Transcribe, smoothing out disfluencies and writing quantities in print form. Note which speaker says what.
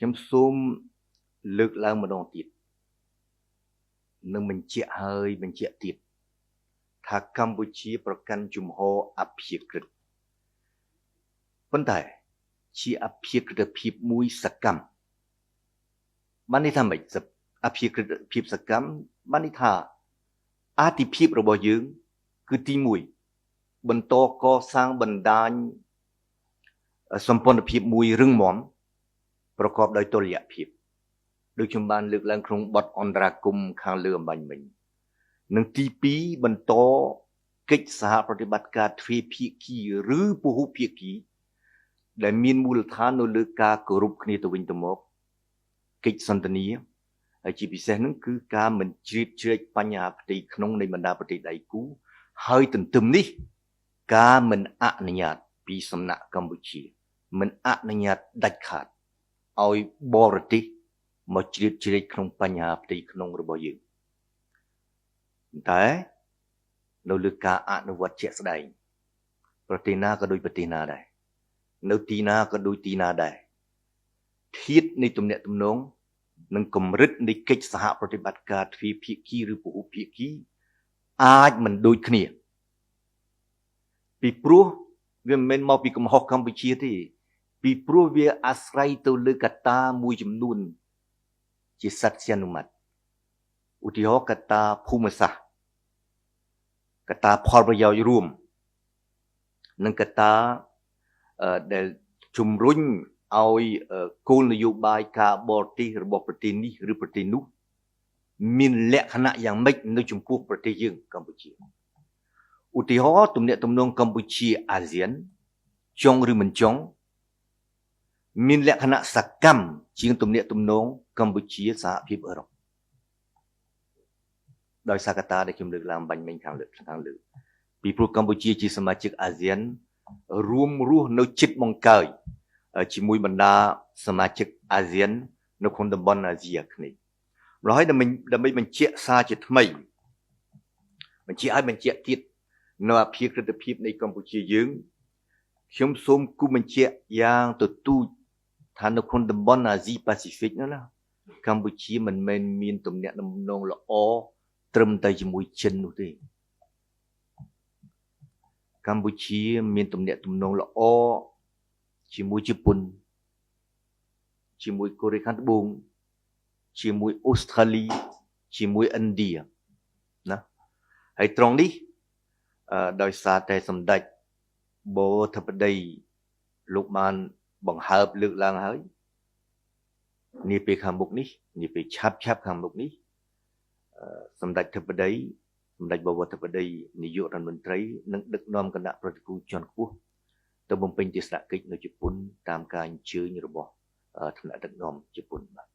Speaker 1: ខ្ញុំសូមលើកឡើងម្ដងទៀតនឹងបញ្ជាក់ហើយបញ្ជាក់ទៀតថាកម្ពុជាប្រកាន់ជំហរអព្យាក្រឹតប៉ុន្តែជាអព្យាក្រឹតភាពមួយសកម្មបានន័យថាម៉េចអព្យាក្រឹតភាពសកម្មបានន័យថាអាទិភាពរបស់យើងគឺទី1បន្តកសាងបណ្ដាញសម្ព័ន្ធភាពមួយរឹងមាំប្រកបដោយតុល្យភាពដូចខ្ញុំបានលើកឡើងក្នុងបទអន្តរាគមន៍ខាងលើអំបញ្ញមិញនិងទី2បន្តកិច្ចសហប្រតិបត្តិការទ្វេភាគីឬពហុភាគីដែលមានមូលដ្ឋាននៅលើការគោរពគ្នាទៅវិញទៅមកកិច្ចសន្ទនាហើយជាពិសេសនោះគឺការមិនជ្រៀតជ្រែកបញ្ហាផ្ទៃក្នុងនៃបណ្ដាប្រទេសដៃគូហើយទន្ទឹមនេះការមិនអនុញ្ញាតពីសំណាក់កម្ពុជាមិនអនុញ្ញាតដាច់ខាតឲ្យបរទេសមកជ្រៀតជ្រែកក្នុងបញ្ហាផ្ទៃក្នុងរបស់យើងតែនៅលើការអនុវត្តជាក់ស្ដែងប្រទេសណាក៏ដូចប្រទេសណាដែរនៅទីណាក៏ដូចទីណាដែរធាតុនៃទំនាក់ទំនងនិងកម្រិតនៃកិច្ចសហប្រតិបត្តិការទ្វេភាគីឬពហុភាគីអាចមិនដូចគ្នាពីព្រោះវាមិនមែនមកពីកំហុសកម្ពុជាទេពីព្រោះវាអាស្រ័យទៅលើកត្តាមួយចំនួនជាសត្យានុម័តឧទាហរណ៍កត្តាភូមិសាស្ត្រកត្តាផលប្រយោជន៍រួមនិងកត្តាដែលជំរុញឲ្យគោលនយោបាយការបរទេសរបស់ប្រទេសនេះឬប្រទេសនោះមានលក្ខណៈយ៉ាងម៉េចនៅចំពោះប្រទេសយើងកម្ពុជាឧទាហរណ៍ទំនាក់ទំនងកម្ពុជាអាស៊ានចុងឬមិនចុងមានលក្ខណៈសកម្មជាងទំនាក់ទំនងកម្ពុជាសហភាពអឺរ៉ុបដោយសារកត្តាដែលខ្ញុំលើកឡើងបាញ់មិញខាងលើពីព្រោះកម្ពុជាជាសមាជិកអាស៊ានរួមរស់នៅជិតបង្កើយជាមួយបណ្ដាសមាជិកអាស៊ាននៅក្នុងតំបន់អាស៊ីអាគ្នេយ៍ម្ល៉េះហើយដើម្បីបញ្ជាក់សារជាថ្មីបញ្ជាក់ឲ្យបញ្ជាក់ទៀតនៅអភិក្រិតភាពនៃកម្ពុជាយើងខ្ញុំសូមគូបញ្ជាក់យ៉ាងទទូចថានៅក្នុងតំបន់អាស៊ីប៉ាស៊ីហ្វិកនោះណាកម្ពុជាមិនមែនមានទំនាក់ទំនងល្អត្រឹមតែជាមួយចិននោះទេកម្ពុជាមានទំនាក់ទំនងល្អជាមួយជប៉ុនជាមួយកូរ៉េខាងត្បូងជាមួយអូស្ត្រាលីជាមួយឥណ្ឌាណាហើយត្រង់នេះដោយសារតែសម្ដេចបូរធិបតីលោកបានបង្ហើបលើកឡើងហើយនាពេលខាងមុខនេះនាពេលឆាប់ខាងមុខនេះសម្ដេចធិបតីសម្ដេចបវរធិបតីនាយករដ្ឋមន្ត្រីនឹងដឹកនាំគណៈប្រតិភូជាន់ខ្ពស់ទៅបំពេញទស្សនកិច្ចនៅជប៉ុនតាមការអញ្ជើញរបស់ថ្នាក់ដឹកនាំជប៉ុនបាទ